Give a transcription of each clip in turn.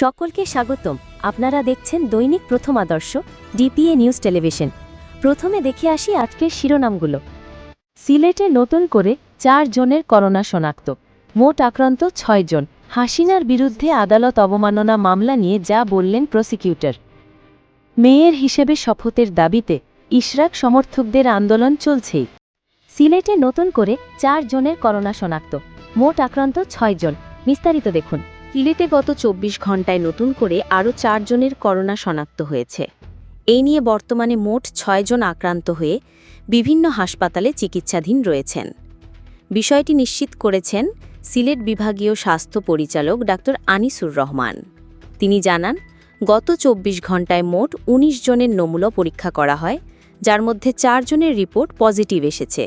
সকলকে স্বাগতম। আপনারা দেখছেন দৈনিক প্রথম আদর্শ ডিপিএ নিউজ টেলিভিশন। প্রথমে দেখে আসি আজকের শিরোনামগুলো। সিলেটে নতুন করে 4 জনের করোনা শনাক্ত, মোট আক্রান্ত 6 জন। হাসিনার বিরুদ্ধে আদালত অবমাননা মামলা নিয়ে যা বললেন প্রসিকিউটর। মেয়র হিসেবে শপথের দাবিতে ইশরাক সমর্থকদের আন্দোলন চলছেই। সিলেটে নতুন করে 4 জনের করোনা শনাক্ত, মোট আক্রান্ত 6 জন। বিস্তারিত দেখুন। সিলেটে গত 24 ঘণ্টায় নতুন করে আরও 4 জনের করোনা শনাক্ত হয়েছে। এই নিয়ে বর্তমানে মোট 6 জন আক্রান্ত হয়ে বিভিন্ন হাসপাতালে চিকিৎসাধীন রয়েছেন। বিষয়টি নিশ্চিত করেছেন সিলেট বিভাগীয় স্বাস্থ্য পরিচালক ডাক্তার আনিসুর রহমান। তিনি জানান, গত 24 ঘণ্টায় মোট 19 জনের নমুনা পরীক্ষা করা হয়, যার মধ্যে 4 জনের রিপোর্ট পজিটিভ এসেছে।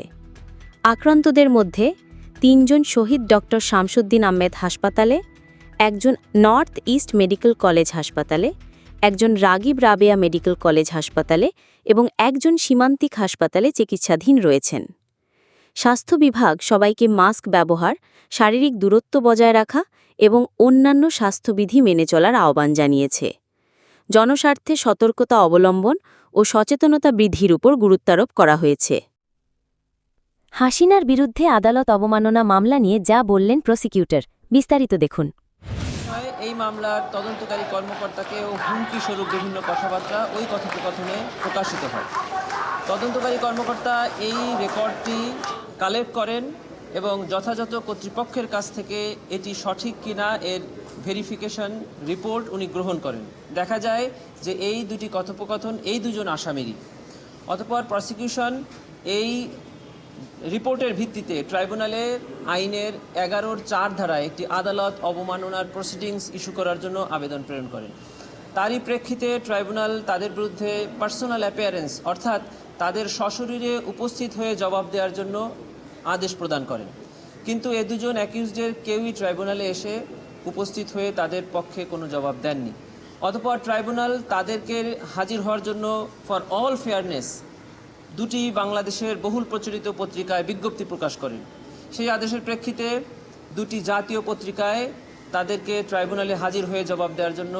আক্রান্তদের মধ্যে 3 জন শহীদ ডক্টর শামসুদ্দিন আহমেদ হাসপাতালে, একজন নর্থ ইস্ট মেডিকেল কলেজ হাসপাতালে, একজন রাগিব রাবেয়া মেডিকেল কলেজ হাসপাতালে এবং একজন সীমান্তিক হাসপাতালে চিকিৎসাধীন রয়েছেন। স্বাস্থ্য বিভাগ সবাইকে মাস্ক ব্যবহার, শারীরিক দূরত্ব বজায় রাখা এবং অন্যান্য স্বাস্থ্যবিধি মেনে চলার আহ্বান জানিয়েছে। জনস্বার্থে সতর্কতা অবলম্বন ও সচেতনতা বৃদ্ধির উপর গুরুত্বারোপ করা হয়েছে। হাসিনার বিরুদ্ধে আদালত অবমাননা মামলা নিয়ে যা বললেন প্রসিকিউটর। বিস্তারিত দেখুন। এই মামলার তদন্তকারী কর্মকর্তাকে ও হুমকি স্বরূপ বিভিন্ন কথাবার্তা ওই কথোপকথনে প্রকাশিত হয়। তদন্তকারী কর্মকর্তা এই রেকর্ডটি কালেক্ট করেন এবং যথাযথ কর্তৃপক্ষের কাছ থেকে এটি সঠিক কিনা এর ভেরিফিকেশন রিপোর্ট উনি গ্রহণ করেন। দেখা যায় যে এই দুটি কথোপকথন এই দুজন আসামিরই। অতঃপর প্রসিকিউশন এই রিপোর্টের ভিত্তিতে ট্রাইব্যুনালে আইনের 11(4) ধারায় একটি আদালত অবমাননার প্রসিডিংস ইস্যু করার জন্য আবেদন প্রেরণ করেন। তারই প্রেক্ষিতে ট্রাইব্যুনাল তাদের বিরুদ্ধে পার্সোনাল অ্যাপিয়ারেন্স অর্থাৎ তাদের সশরীরে উপস্থিত হয়ে জবাব দেওয়ার জন্য আদেশ প্রদান করেন। কিন্তু এ দুজন অ্যাকিউজডের কেউই ট্রাইব্যুনালে এসে উপস্থিত হয়ে তাদের পক্ষে কোনো জবাব দেননি। অতঃপর ট্রাইব্যুনাল তাদেরকে হাজির হওয়ার জন্য ফর অল ফেয়ারনেস দুটি বাংলাদেশের বহুল প্রচলিত পত্রিকায় বিজ্ঞপ্তি প্রকাশ করেন। সেই আদেশের প্রেক্ষিতে দুটি জাতীয় পত্রিকায় তাদেরকে ট্রাইব্যুনালে হাজির হয়ে জবাব দেওয়ার জন্য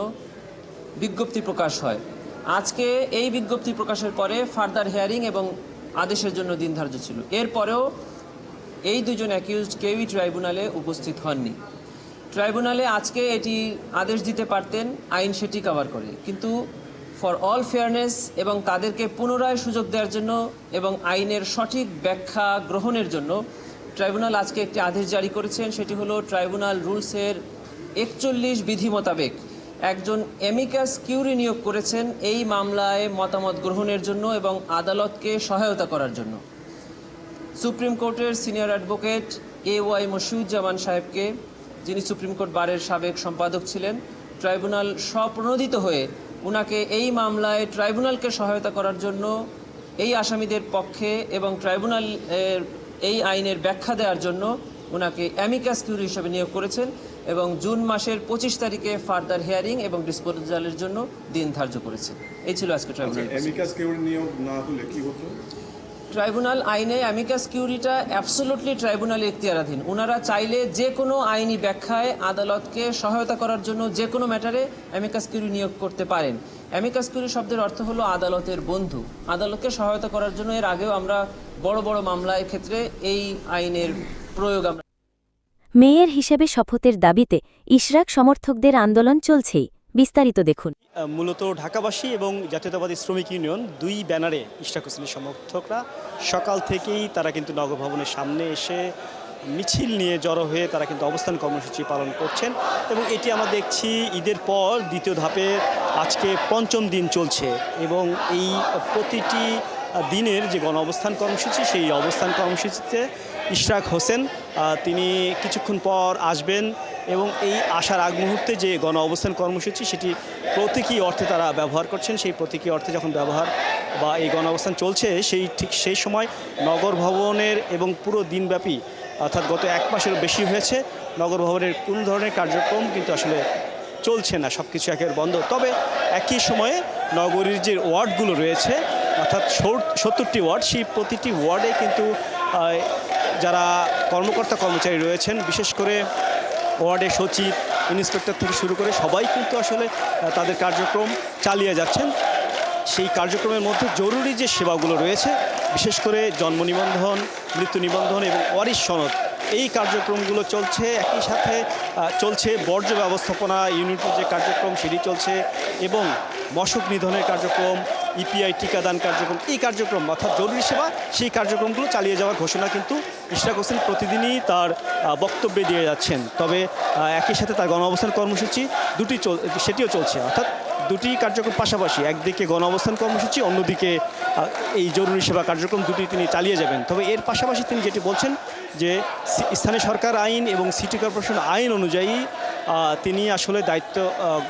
বিজ্ঞপ্তি প্রকাশ হয়। আজকে এই বিজ্ঞপ্তি প্রকাশের পরে ফার্দার হিয়ারিং এবং আদেশের জন্য দিন ধার্য ছিল। এরপরেও এই দুজন অ্যাকিউজড কেউই ট্রাইব্যুনালে উপস্থিত হননি। ট্রাইব্যুনালে আজকে এটি আদেশ দিতে পারতেন, আইন সেটি কভার করে, কিন্তু ফর অল ফেয়ারনেস এবং তাদেরকে পুনরায় সুযোগ দেওয়ার জন্য এবং আইনের সঠিক ব্যাখ্যা গ্রহণের জন্য ট্রাইব্যুনাল আজকে একটি আদেশ জারি করেছেন। সেটি হলো ট্রাইব্যুনাল রুলসের 41 বিধি মোতাবেক একজন অ্যামিকাস কিউরি নিয়োগ করেছেন এই মামলায় মতামত গ্রহণের জন্য এবং আদালতকে সহায়তা করার জন্য। সুপ্রিম কোর্টের সিনিয়র অ্যাডভোকেট AY মশিউজ্জামান সাহেবকে, যিনি সুপ্রিম কোর্ট বারের সাবেক সম্পাদক ছিলেন, ট্রাইব্যুনাল স্বপ্রণোদিত হয়ে উনাকে এই মামলায় ট্রাইব্যুনালকে সহায়তা করার জন্য এই আসামিদের পক্ষে এবং ট্রাইব্যুনাল এই আইনের ব্যাখ্যা দেওয়ার জন্য উনাকে অ্যামিকাস কিউরি হিসেবে নিয়োগ করেছেন এবং জুন মাসের 25 তারিখে ফার্দার হিয়ারিং এবং ডিসপোজালের জন্য দিন ধার্য করেছেন। এই ছিল আজকে ট্রাইব্যুনাল। অ্যামিকাস কিউরি নিয়োগ না হলে কি হতো? ট্রাইব্যুনাল আইনে অ্যামিকাস কিউরিটা অ্যাবসোলুটলি ট্রাইব্যুনালের এখতিয়ারাধীন। ওনারা চাইলে যে কোনো আইনি ব্যাখ্যায় আদালতকে সহায়তা করার জন্য যে কোনো ম্যাটারে অ্যামিকাস কিউরি নিয়োগ করতে পারেন। অ্যামিকাস কিউরি শব্দের অর্থ হলো আদালতের বন্ধু। আদালতকে সহায়তা করার জন্য এর আগেও আমরা বড় বড় মামলার ক্ষেত্রে এই আইনের প্রয়োগ আমরা। মেয়র হিসেবে শপথের দাবিতে ইশরাক সমর্থকদের আন্দোলন চলছেই। বিস্তারিত দেখুন। মূলত ঢাকাবাসী এবং জাতীয়তাবাদী শ্রমিক ইউনিয়ন দুই ব্যানারে ইশরাক হোসেনের সমর্থকরা সকাল থেকেই তারা কিন্তু নগর ভবনের সামনে এসে মিছিল নিয়ে জড়ো হয়ে তারা কিন্তু অবস্থান কর্মসূচি পালন করছেন এবং এটি আমরা দেখছি ঈদের পর দ্বিতীয় ধাপে আজকে 5ম দিন চলছে এবং এই প্রতিটি দিনের যে গণ অবস্থান কর্মসূচি, সেই অবস্থান কর্মসূচিতে ইশরাক হোসেন তিনি কিছুক্ষণ পর আসবেন এবং এই আসার আগ মুহূর্তে যে গণ অবস্থান কর্মসূচি সেটি প্রতীকী অর্থে তারা ব্যবহার করছেন। সেই প্রতীকী অর্থে যখন ব্যবহার বা এই গণ অবস্থান চলছে সেই সময় নগর ভবনের এবং পুরো দিনব্যাপী অর্থাৎ গত 1 মাসেরও বেশি হয়েছে নগর ভবনের কোনো ধরনের কার্যক্রম কিন্তু আসলে চলছে না, সব কিছু একেবারে বন্ধ। তবে একই সময়ে নগরীর যে ওয়ার্ডগুলো রয়েছে অর্থাৎ 70টি ওয়ার্ড, সেই প্রতিটি ওয়ার্ডে কিন্তু যারা কর্মকর্তা কর্মচারী রয়েছেন, বিশেষ করে ওয়ার্ডের সচিব, ইন্সপেক্টর থেকে শুরু করে সবাই কিন্তু আসলে তাদের কার্যক্রম চালিয়ে যাচ্ছেন। সেই কার্যক্রমের মধ্যে জরুরি যে সেবাগুলো রয়েছে, বিশেষ করে জন্ম নিবন্ধন, মৃত্যু নিবন্ধন এবং ওয়ারিশ সনদ, এই কার্যক্রমগুলো চলছে। একই সাথে চলছে বর্জ্য ব্যবস্থাপনা ইউনিটের যে কার্যক্রম সেটি চলছে, এবং মশক নিধনের কার্যক্রম, ইপিআই টিকাদান কার্যক্রম, এই কার্যক্রম অর্থাৎ জরুরি সেবা, সেই কার্যক্রমগুলো চালিয়ে যাওয়ার ঘোষণা কিন্তু ইশরাক হোসেন প্রতিদিনই তার বক্তব্যে দিয়ে যাচ্ছেন। তবে একই সাথে তার গণঅবস্থান কর্মসূচি সেটিও চলছে, অর্থাৎ দুটি কার্যক্রম পাশাপাশি, একদিকে গণঅবস্থান কর্মসূচি, অন্যদিকে এই জরুরি সেবা কার্যক্রম দুটি তিনি চালিয়ে যাবেন। তবে এর পাশাপাশি তিনি যেটি বলছেন যে স্থানীয় সরকার আইন এবং সিটি কর্পোরেশন আইন অনুযায়ী তিনি আসলে দায়িত্ব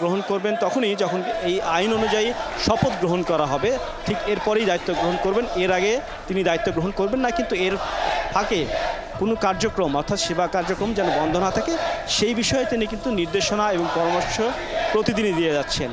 গ্রহণ করবেন তখনই যখন এই আইন অনুযায়ী শপথ গ্রহণ করা হবে, ঠিক এরপরেই দায়িত্ব গ্রহণ করবেন। এর আগে তিনি দায়িত্ব গ্রহণ করবেন না। কিন্তু এর ফাঁকে কোনো কার্যক্রম অর্থাৎ সেবা কার্যক্রম যেন বন্ধ না থাকে, সেই বিষয়ে তিনি কিন্তু নির্দেশনা এবং পরামর্শ প্রতিদিনই দিয়ে যাচ্ছেন।